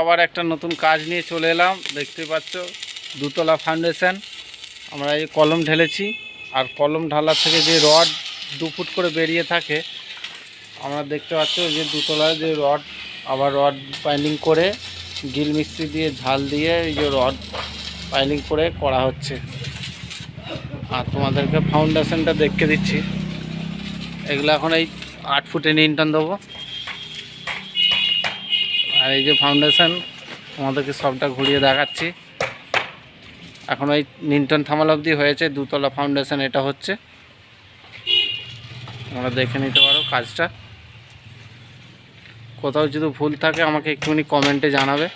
আবার একটা নতুন কাজ নিয়ে চলে এলাম। দেখতে পাচ্ছ দুতলা ফাউন্ডেশন আমরা এই কলম ঢেলেছি। আর কলম ঢালার থেকে যে রড 2 ফুট করে বেরিয়ে থাকে, আমরা দেখতে পাচ্ছ যে দুতলার যে রড, আবার রড পাইলিং করে গিল মিস্ত্রি দিয়ে ঝাল দিয়ে এই যে রড পাইলিং করে করা হচ্ছে। আর তোমাদেরকে ফাউন্ডেশনটা দেখে দিচ্ছি। এগুলো এখন এই 8 ফুটে নিয়ন্ত্রণ দেবো। আর এই যে ফাউন্ডেশন তোমাদেরকে সবটা ঘুরিয়ে দেখাচ্ছি। এখন ওই নিয়ন্ত্রণ থামাল অবধি হয়েছে, দুতলা ফাউন্ডেশন এটা হচ্ছে। তোমরা দেখে নিতে পারো কাজটা। কোথাও যদি ভুল থাকে আমাকে একটুখানি কমেন্টে জানাবে।